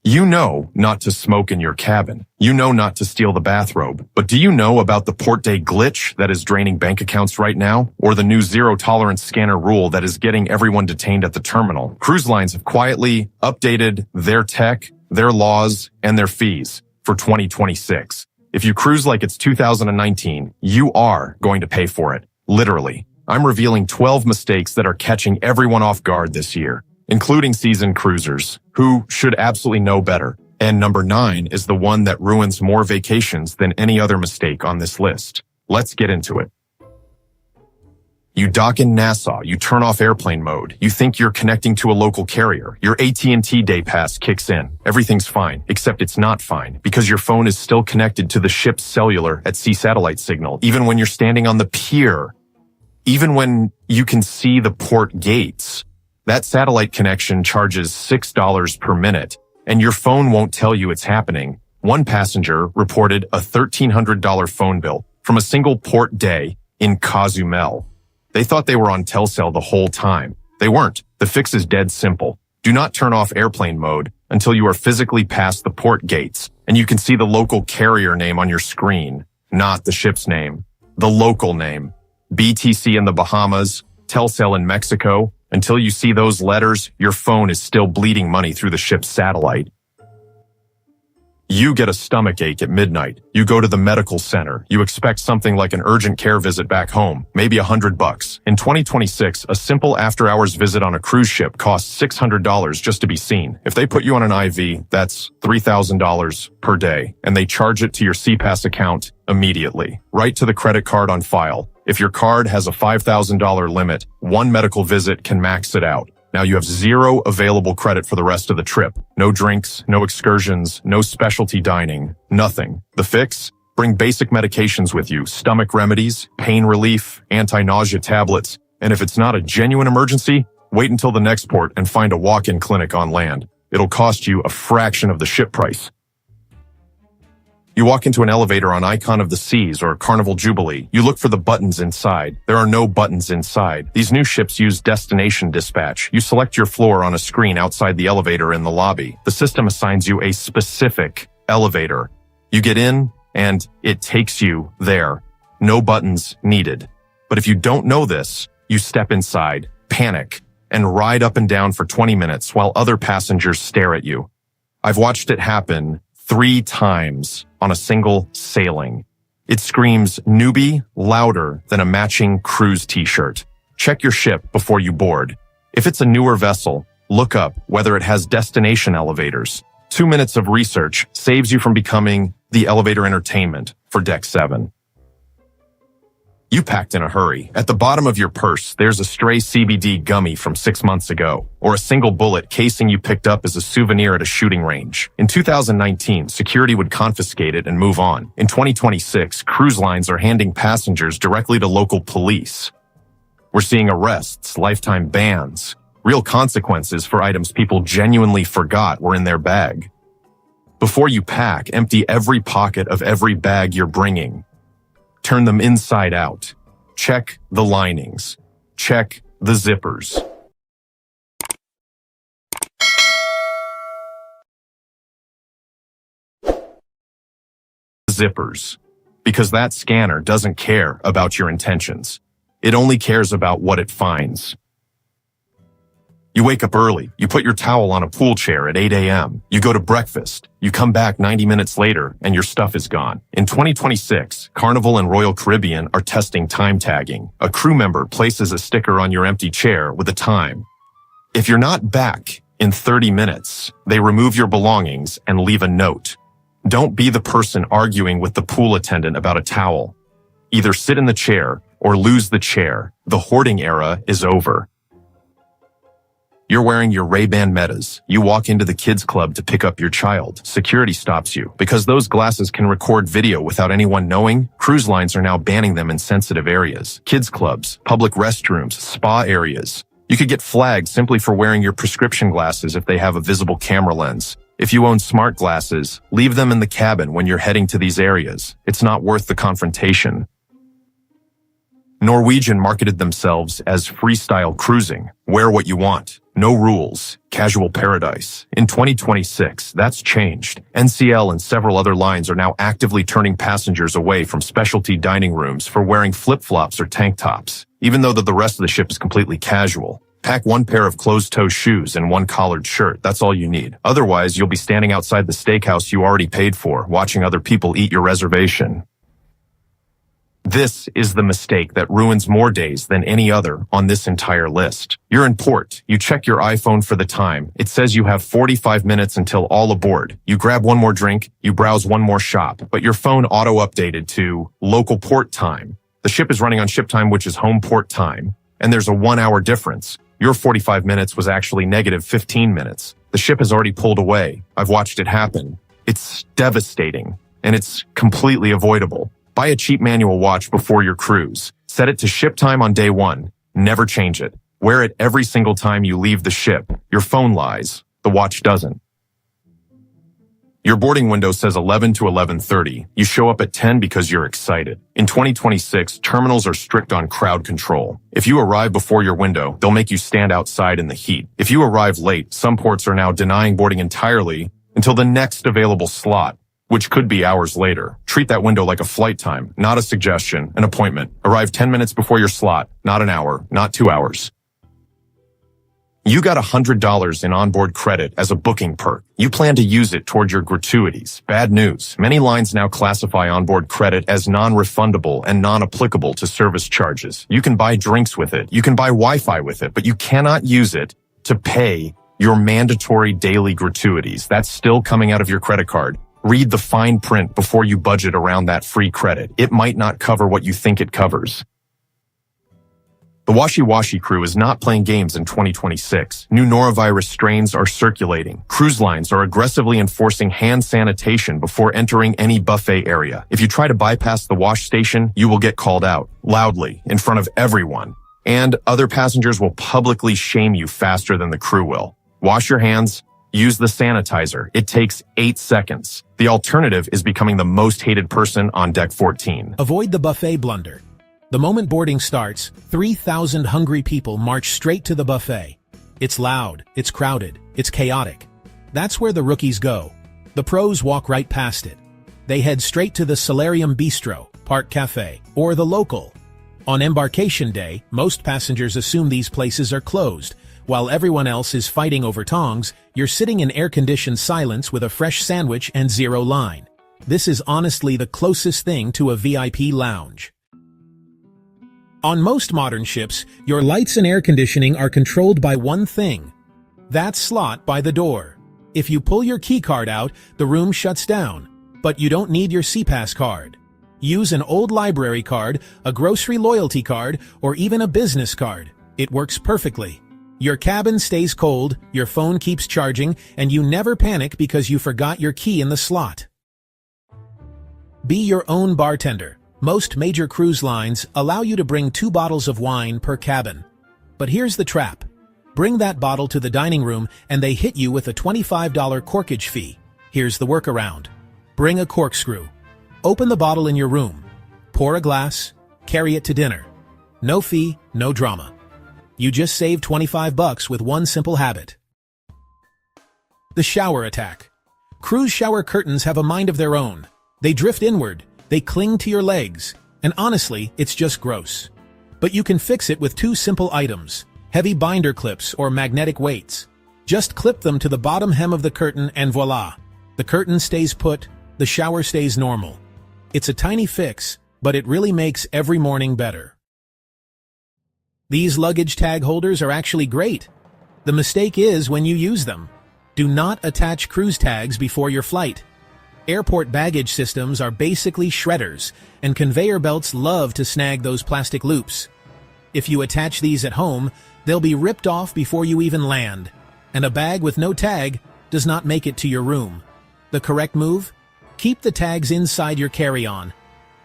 You know not to smoke in your cabin. You know not to steal the bathrobe. But do you know about the port day glitch that is draining bank accounts right now? Or the new zero-tolerance scanner rule that is getting everyone detained at the terminal? Cruise lines have quietly updated their tech, their laws, and their fees for 2026. If you cruise like it's 2019, you are going to pay for it. Literally. I'm revealing 12 mistakes that are catching everyone off guard this year, including seasoned cruisers, who should absolutely know better. And number 9 is the one that ruins more vacations than any other mistake on this list. Let's get into it. You dock in Nassau, you turn off airplane mode, you think you're connecting to a local carrier, your AT&T day pass kicks in. Everything's fine, except it's not fine, because your phone is still connected to the ship's cellular at sea satellite signal, even when you're standing on the pier, even when you can see the port gates. That satellite connection charges $6 per minute, and your phone won't tell you it's happening. One passenger reported a $1,300 phone bill from a single port day in Cozumel. They thought they were on Telcel the whole time. They weren't. The fix is dead simple. Do not turn off airplane mode until you are physically past the port gates, and you can see the local carrier name on your screen, not the ship's name, the local name. BTC in the Bahamas, Telcel in Mexico. Until you see those letters, your phone is still bleeding money through the ship's satellite. You get a stomach ache at midnight. You go to the medical center. You expect something like an urgent care visit back home, maybe $100. In 2026, a simple after-hours visit on a cruise ship costs $600 just to be seen. If they put you on an IV, that's $3,000 per day, and they charge it to your CPAS account immediately, right to the credit card on file. If your card has a $5,000 limit, one medical visit can max it out. Now you have 0 available credit for the rest of the trip. No drinks, no excursions, no specialty dining, nothing. The fix? Bring basic medications with you, stomach remedies, pain relief, anti-nausea tablets, and if it's not a genuine emergency, wait until the next port and find a walk-in clinic on land. It'll cost you a fraction of the ship price. You walk into an elevator on Icon of the Seas or Carnival Jubilee. You look for the buttons inside. There are no buttons inside. These new ships use destination dispatch. You select your floor on a screen outside the elevator in the lobby. The system assigns you a specific elevator. You get in, and it takes you there. No buttons needed. But if you don't know this, you step inside, panic, and ride up and down for 20 minutes while other passengers stare at you. I've watched it happen 3 times on a single sailing. It screams newbie louder than a matching cruise t-shirt. Check your ship before you board. If it's a newer vessel, look up whether it has destination elevators. 2 minutes of research saves you from becoming the elevator entertainment for Deck 7. You packed in a hurry. At the bottom of your purse, there's a stray CBD gummy from 6 months ago, or a single bullet casing you picked up as a souvenir at a shooting range. In 2019, security would confiscate it and move on. In 2026, cruise lines are handing passengers directly to local police. We're seeing arrests, lifetime bans, real consequences for items people genuinely forgot were in their bag. Before you pack, empty every pocket of every bag you're bringing. Turn them inside out. Check the linings. Check the zippers. Zippers. Because that scanner doesn't care about your intentions. It only cares about what it finds. You wake up early. You put your towel on a pool chair at 8 a.m. You go to breakfast. You come back 90 minutes later and your stuff is gone. In 2026, Carnival and Royal Caribbean are testing time tagging. A crew member places a sticker on your empty chair with a time. If you're not back in 30 minutes, they remove your belongings and leave a note. Don't be the person arguing with the pool attendant about a towel. Either sit in the chair or lose the chair. The hoarding era is over. You're wearing your Ray-Ban Metas. You walk into the kids club to pick up your child. Security stops you. Because those glasses can record video without anyone knowing, cruise lines are now banning them in sensitive areas. Kids clubs, public restrooms, spa areas. You could get flagged simply for wearing your prescription glasses if they have a visible camera lens. If you own smart glasses, leave them in the cabin when you're heading to these areas. It's not worth the confrontation. Norwegian marketed themselves as freestyle cruising. Wear what you want. No rules. Casual paradise. In 2026, that's changed. NCL and several other lines are now actively turning passengers away from specialty dining rooms for wearing flip-flops or tank tops, even though the rest of the ship is completely casual. Pack one pair of closed-toe shoes and one collared shirt. That's all you need. Otherwise, you'll be standing outside the steakhouse you already paid for, watching other people eat your reservation. This is the mistake that ruins more days than any other on this entire list. You're in port. You check your iPhone for the time. It says you have 45 minutes until all aboard. You grab one more drink. You browse one more shop. But your phone auto-updated to local port time. The ship is running on ship time, which is home port time. And there's a 1 hour difference. Your 45 minutes was actually negative 15 minutes. The ship has already pulled away. I've watched it happen. It's devastating. And it's completely avoidable. Buy a cheap manual watch before your cruise. Set it to ship time on day one. Never change it. Wear it every single time you leave the ship. Your phone lies. The watch doesn't. Your boarding window says 11 to 11:30. You show up at 10 because you're excited. In 2026, terminals are strict on crowd control. If you arrive before your window, they'll make you stand outside in the heat. If you arrive late, some ports are now denying boarding entirely until the next available slot, which could be hours later. Treat that window like a flight time, not a suggestion, an appointment. Arrive 10 minutes before your slot, not an hour, not 2 hours. You got $100 in onboard credit as a booking perk. You plan to use it toward your gratuities. Bad news. Many lines now classify onboard credit as non-refundable and non-applicable to service charges. You can buy drinks with it. You can buy Wi-Fi with it, but you cannot use it to pay your mandatory daily gratuities. That's still coming out of your credit card. Read the fine print before you budget around that free credit. It might not cover what you think it covers. The Washi crew is not playing games in 2026. New norovirus strains are circulating. Cruise lines are aggressively enforcing hand sanitation before entering any buffet area. If you try to bypass the wash station, you will get called out, loudly, in front of everyone. And other passengers will publicly shame you faster than the crew will. Wash your hands. Use the sanitizer. It takes 8 seconds. The alternative is becoming the most hated person on deck 14. Avoid the buffet blunder. The moment boarding starts, 3,000 hungry people march straight to the buffet. It's loud, it's crowded, it's chaotic. That's where the rookies go. The pros walk right past it. They head straight to the Solarium Bistro, Park Cafe, or the Local. On embarkation day, most passengers assume these places are closed. While everyone else is fighting over tongs, you're sitting in air-conditioned silence with a fresh sandwich and zero line. This is honestly the closest thing to a VIP lounge. On most modern ships, your lights and air conditioning are controlled by one thing. That slot by the door. If you pull your key card out, the room shuts down. But you don't need your SeaPass card. Use an old library card, a grocery loyalty card, or even a business card. It works perfectly. Your cabin stays cold, your phone keeps charging, and you never panic because you forgot your key in the slot. Be your own bartender. Most major cruise lines allow you to bring 2 bottles of wine per cabin. But here's the trap. Bring that bottle to the dining room and they hit you with a $25 corkage fee. Here's the workaround. Bring a corkscrew. Open the bottle in your room. Pour a glass. Carry it to dinner. No fee, no drama. You just saved $25 with one simple habit. The shower attack. Cruise shower curtains have a mind of their own. They drift inward, they cling to your legs, and honestly, it's just gross. But you can fix it with 2 simple items, heavy binder clips or magnetic weights. Just clip them to the bottom hem of the curtain and voila. The curtain stays put, the shower stays normal. It's a tiny fix, but it really makes every morning better. These luggage tag holders are actually great. The mistake is when you use them. Do not attach cruise tags before your flight. Airport baggage systems are basically shredders, and conveyor belts love to snag those plastic loops. If you attach these at home, they'll be ripped off before you even land, and a bag with no tag does not make it to your room. The correct move? Keep the tags inside your carry-on.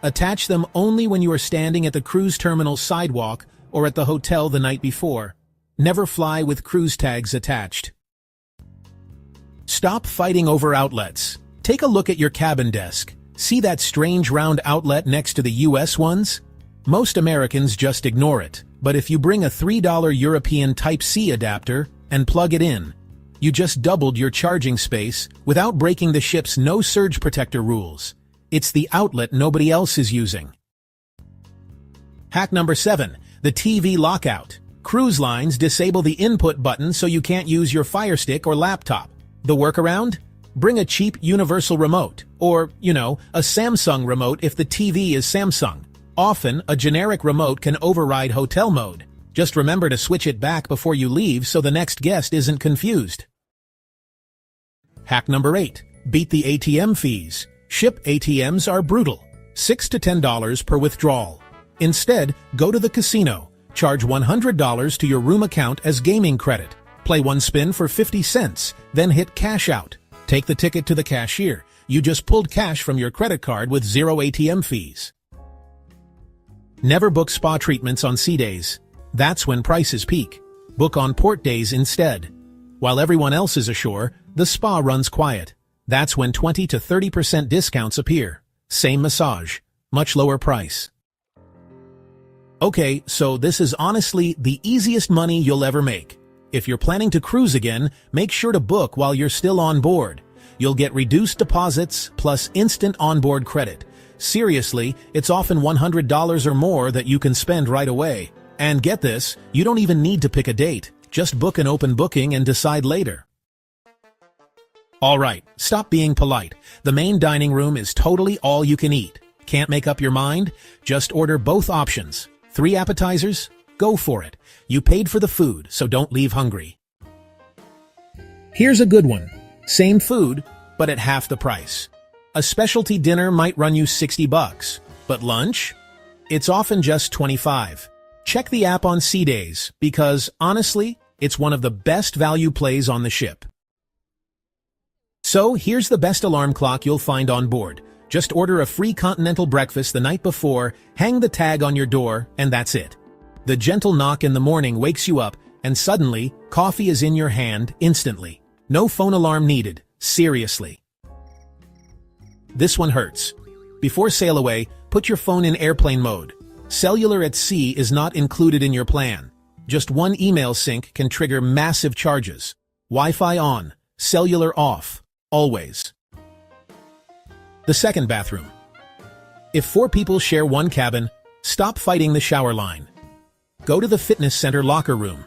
Attach them only when you are standing at the cruise terminal sidewalk or at the hotel the night before. Never fly with cruise tags attached. Stop fighting over outlets. Take a look at your cabin desk. See that strange round outlet next to the US ones? Most Americans just ignore it, but if you bring a $3 European Type-C adapter, and plug it in. You just doubled your charging space without breaking the ship's no surge protector rules. It's the outlet nobody else is using. Hack number 7. The TV lockout. Cruise lines disable the input button so you can't use your Fire Stick or laptop. The workaround? Bring a cheap universal remote, or, a Samsung remote if the TV is Samsung. Often, a generic remote can override hotel mode. Just remember to switch it back before you leave so the next guest isn't confused. Hack number 8. Beat the ATM fees. Ship ATMs are brutal. $6 to $10 per withdrawal. Instead, go to the casino. Charge $100 to your room account as gaming credit. Play one spin for 50 cents, then hit cash out. Take the ticket to the cashier. You just pulled cash from your credit card with zero ATM fees. Never book spa treatments on sea days. That's when prices peak. Book on port days instead. While everyone else is ashore, the spa runs quiet. That's when 20 to 30% discounts appear. Same massage, much lower price. Okay, so this is honestly the easiest money you'll ever make. If you're planning to cruise again, make sure to book while you're still on board. You'll get reduced deposits plus instant onboard credit. Seriously, it's often $100 or more that you can spend right away. And get this, you don't even need to pick a date. Just book an open booking and decide later. Alright, stop being polite. The main dining room is totally all you can eat. Can't make up your mind? Just order both options. 3 appetizers? Go for it. You paid for the food, so don't leave hungry. Here's a good one. Same food, but at half the price. A specialty dinner might run you $60, but lunch? It's often just $25. Check the app on sea days, because, honestly, it's one of the best value plays on the ship. So, here's the best alarm clock you'll find on board. Just order a free continental breakfast the night before, hang the tag on your door, and that's it. The gentle knock in the morning wakes you up, and suddenly, coffee is in your hand instantly. No phone alarm needed. Seriously. This one hurts. Before sail away, put your phone in airplane mode. Cellular at sea is not included in your plan. Just one email sync can trigger massive charges. Wi-Fi on, cellular off, always. The second bathroom. If 4 people share one cabin, stop fighting the shower line. Go to the fitness center locker room.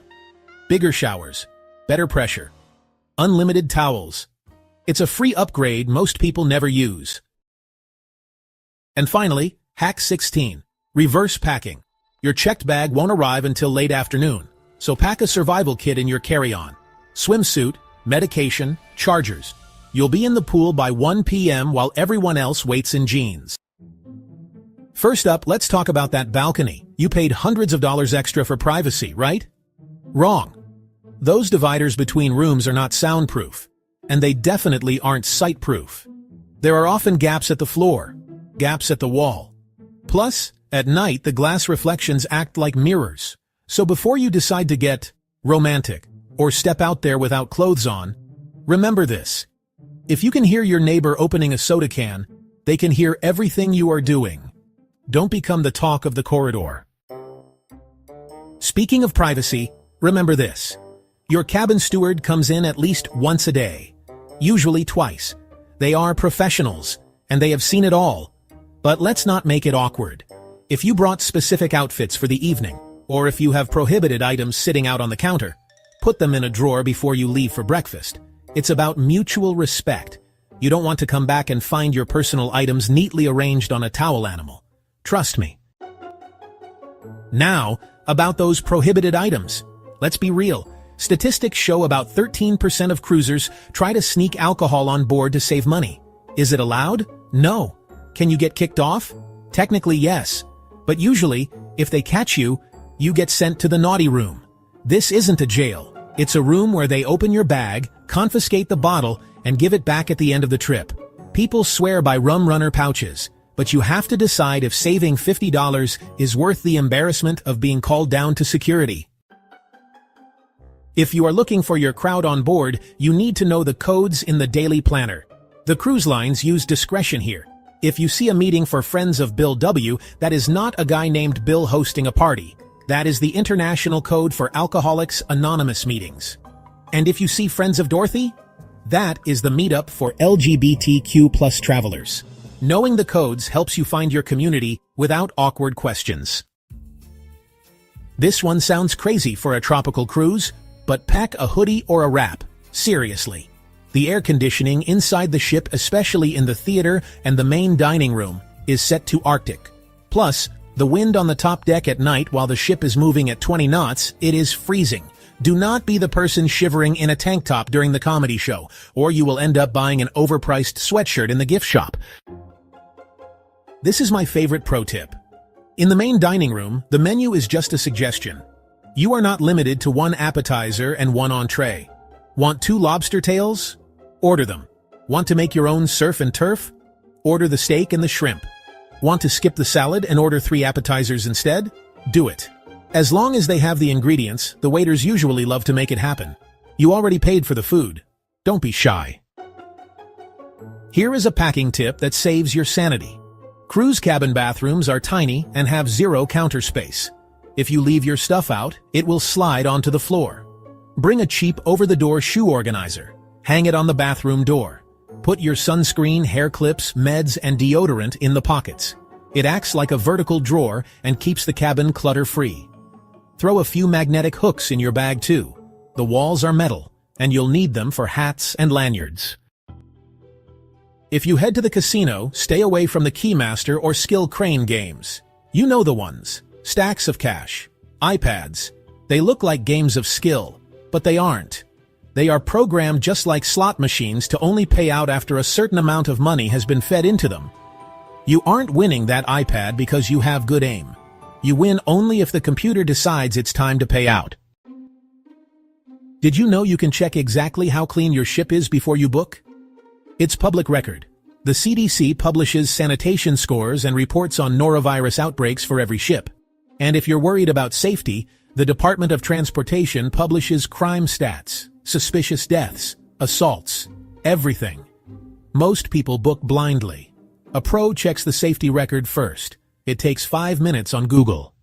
Bigger showers, better pressure, unlimited towels. It's a free upgrade most people never use. And finally, hack 16. Reverse packing. Your checked bag won't arrive until late afternoon, so pack a survival kit in your carry-on. Swimsuit, medication, chargers. You'll be in the pool by 1 p.m. while everyone else waits in jeans. First up, let's talk about that balcony. You paid hundreds of dollars extra for privacy, right? Wrong. Those dividers between rooms are not soundproof, and they definitely aren't sight-proof. There are often gaps at the floor, gaps at the wall. Plus, at night, the glass reflections act like mirrors. So before you decide to get romantic or step out there without clothes on, remember this. If you can hear your neighbor opening a soda can, they can hear everything you are doing. Don't become the talk of the corridor. Speaking of privacy, remember this. Your cabin steward comes in at least once a day, usually twice. They are professionals, and they have seen it all. But let's not make it awkward. If you brought specific outfits for the evening, or if you have prohibited items sitting out on the counter, put them in a drawer before you leave for breakfast. It's about mutual respect. You don't want to come back and find your personal items neatly arranged on a towel animal. Trust me. Now, about those prohibited items. Let's be real. Statistics show about 13% of cruisers try to sneak alcohol on board to save money. Is it allowed? No. Can you get kicked off? Technically, yes. But usually, if they catch you, you get sent to the naughty room. This isn't a jail. It's a room where they open your bag, confiscate the bottle, and give it back at the end of the trip. People swear by rum runner pouches, but you have to decide if saving $50 is worth the embarrassment of being called down to security. If you are looking for your crowd on board, you need to know the codes in the daily planner. The cruise lines use discretion here. If you see a meeting for Friends of Bill W., that is not a guy named Bill hosting a party. That is the International Code for Alcoholics Anonymous meetings. And if you see Friends of Dorothy, that is the meetup for LGBTQ+ travelers. Knowing the codes helps you find your community without awkward questions. This one sounds crazy for a tropical cruise, but pack a hoodie or a wrap. Seriously. The air conditioning inside the ship, especially in the theater and the main dining room, is set to Arctic. Plus, the wind on the top deck at night while the ship is moving at 20 knots, it is freezing. Do not be the person shivering in a tank top during the comedy show, or you will end up buying an overpriced sweatshirt in the gift shop. This is my favorite pro tip. In the main dining room, the menu is just a suggestion. You are not limited to one appetizer and one entree. Want 2 lobster tails? Order them. Want to make your own surf and turf? Order the steak and the shrimp. Want to skip the salad and order 3 appetizers instead? Do it. As long as they have the ingredients, the waiters usually love to make it happen. You already paid for the food. Don't be shy. Here is a packing tip that saves your sanity. Cruise cabin bathrooms are tiny and have 0 counter space. If you leave your stuff out, it will slide onto the floor. Bring a cheap over-the-door shoe organizer. Hang it on the bathroom door. Put your sunscreen, hair clips, meds, and deodorant in the pockets. It acts like a vertical drawer and keeps the cabin clutter-free. Throw a few magnetic hooks in your bag too. The walls are metal, and you'll need them for hats and lanyards. If you head to the casino, stay away from the Keymaster or Skill Crane games. You know the ones. Stacks of cash. iPads. They look like games of skill, but they aren't. They are programmed just like slot machines to only pay out after a certain amount of money has been fed into them. You aren't winning that iPad because you have good aim. You win only if the computer decides it's time to pay out. Did you know you can check exactly how clean your ship is before you book? It's public record. The CDC publishes sanitation scores and reports on norovirus outbreaks for every ship. And if you're worried about safety, the Department of Transportation publishes crime stats, suspicious deaths, assaults, everything. Most people book blindly. A pro checks the safety record first. It takes 5 minutes on Google.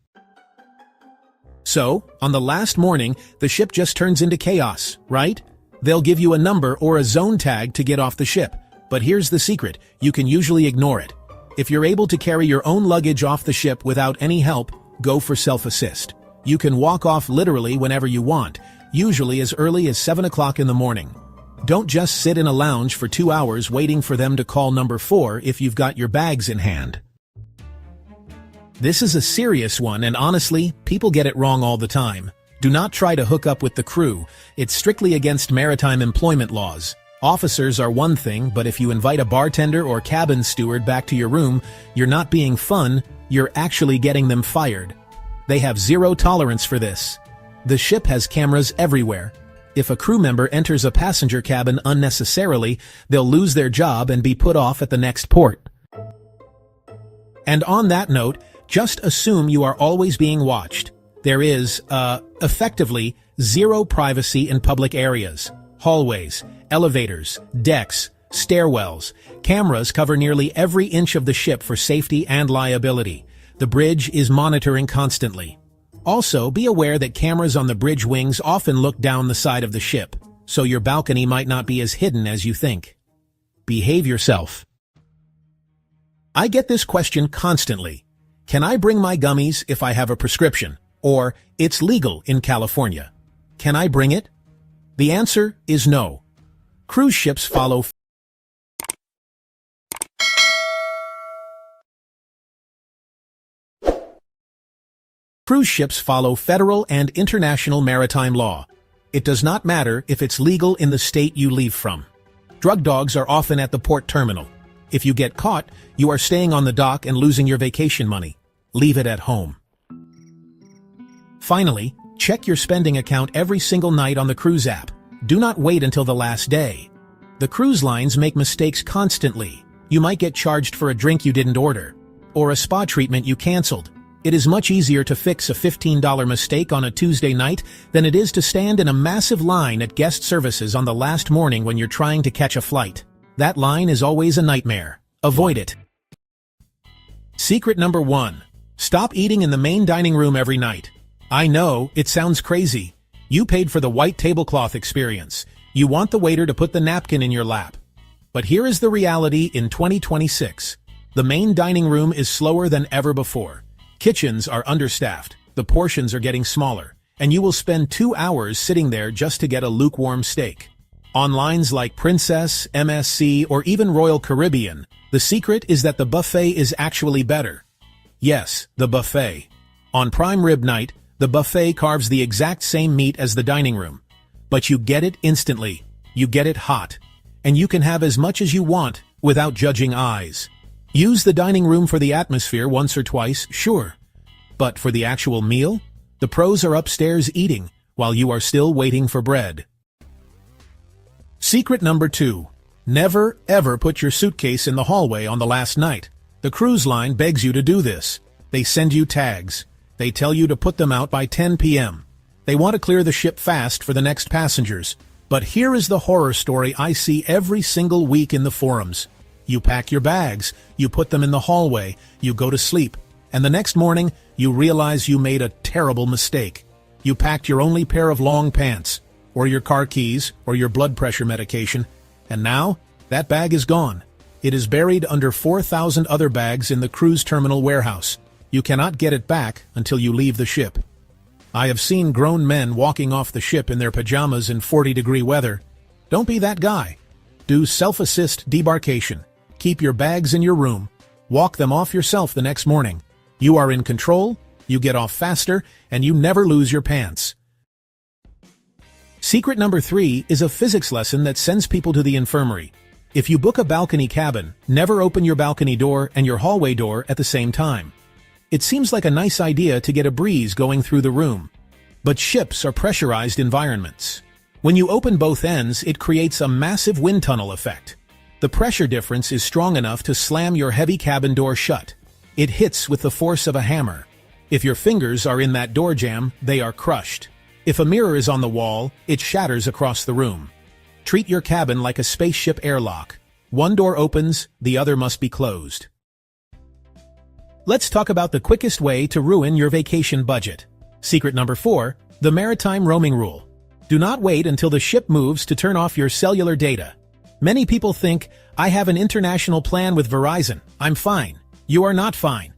So, on the last morning, the ship just turns into chaos, right? They'll give you a number or a zone tag to get off the ship. But here's the secret, you can usually ignore it. If you're able to carry your own luggage off the ship without any help, go for self-assist. You can walk off literally whenever you want, usually as early as 7 o'clock in the morning. Don't just sit in a lounge for 2 hours waiting for them to call number 4 if you've got your bags in hand. This is a serious one, and honestly, people get it wrong all the time. Do not try to hook up with the crew. It's strictly against maritime employment laws. Officers are one thing, but if you invite a bartender or cabin steward back to your room, you're not being fun, you're actually getting them fired. They have 0 tolerance for this. The ship has cameras everywhere. If a crew member enters a passenger cabin unnecessarily, they'll lose their job and be put off at the next port. And on that note, just assume you are always being watched. There is, effectively, 0 privacy in public areas. Hallways, elevators, decks, stairwells. Cameras cover nearly every inch of the ship for safety and liability. The bridge is monitoring constantly. Also, be aware that cameras on the bridge wings often look down the side of the ship, so your balcony might not be as hidden as you think. Behave yourself. I get this question constantly. Can I bring my gummies if I have a prescription? Or, it's legal in California. Can I bring it? The answer is no. Cruise ships follow federal and international maritime law. It does not matter if it's legal in the state you leave from. Drug dogs are often at the port terminal. If you get caught, you are staying on the dock and losing your vacation money. Leave it at home. Finally, check your spending account every single night on the Cruze app. Do not wait until the last day. The cruise lines make mistakes constantly. You might get charged for a drink you didn't order, or a spa treatment you canceled. It is much easier to fix a $15 mistake on a Tuesday night than it is to stand in a massive line at guest services on the last morning when you're trying to catch a flight. That line is always a nightmare. Avoid it. Secret number 1. Stop eating in the main dining room every night. I know, it sounds crazy. You paid for the white tablecloth experience. You want the waiter to put the napkin in your lap. But here is the reality in 2026. The main dining room is slower than ever before. Kitchens are understaffed, the portions are getting smaller, and you will spend 2 hours sitting there just to get a lukewarm steak. On lines like Princess, MSC, or even Royal Caribbean, the secret is that the buffet is actually better. Yes, the buffet. On prime rib night, the buffet carves the exact same meat as the dining room. But you get it instantly. You get it hot. And you can have as much as you want without judging eyes. Use the dining room for the atmosphere once or twice, sure. But for the actual meal, the pros are upstairs eating while you are still waiting for bread. Secret number 2. Never, ever put your suitcase in the hallway on the last night. The cruise line begs you to do this. They send you tags. They tell you to put them out by 10 p.m. They want to clear the ship fast for the next passengers. But here is the horror story I see every single week in the forums. You pack your bags, you put them in the hallway, you go to sleep, and the next morning you realize you made a terrible mistake. You packed your only pair of long pants, or your car keys, or your blood pressure medication, and now that bag is gone. It is buried under 4,000 other bags in the cruise terminal warehouse. You cannot get it back until you leave the ship. I have seen grown men walking off the ship in their pajamas in 40-degree weather. Don't be that guy. Do self-assist debarkation. Keep your bags in your room. Walk them off yourself the next morning. You are in control, you get off faster, and you never lose your pants. Secret number 3 is a physics lesson that sends people to the infirmary. If you book a balcony cabin, never open your balcony door and your hallway door at the same time. It seems like a nice idea to get a breeze going through the room. But ships are pressurized environments. When you open both ends, it creates a massive wind tunnel effect. The pressure difference is strong enough to slam your heavy cabin door shut. It hits with the force of a hammer. If your fingers are in that door jamb, they are crushed. If a mirror is on the wall, it shatters across the room. Treat your cabin like a spaceship airlock. One door opens, the other must be closed. Let's talk about the quickest way to ruin your vacation budget. Secret number 4, the maritime roaming rule. Do not wait until the ship moves to turn off your cellular data. Many people think, I have an international plan with Verizon, I'm fine. You are not fine.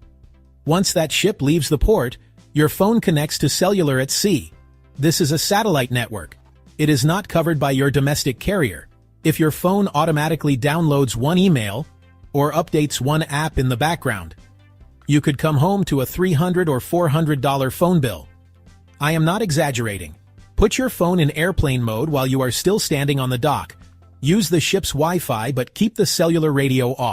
Once that ship leaves the port, your phone connects to cellular at sea. This is a satellite network. It is not covered by your domestic carrier. If your phone automatically downloads one email or updates one app in the background, you could come home to a $300 or $400 phone bill. I am not exaggerating. Put your phone in airplane mode while you are still standing on the dock. Use the ship's Wi-Fi but keep the cellular radio off.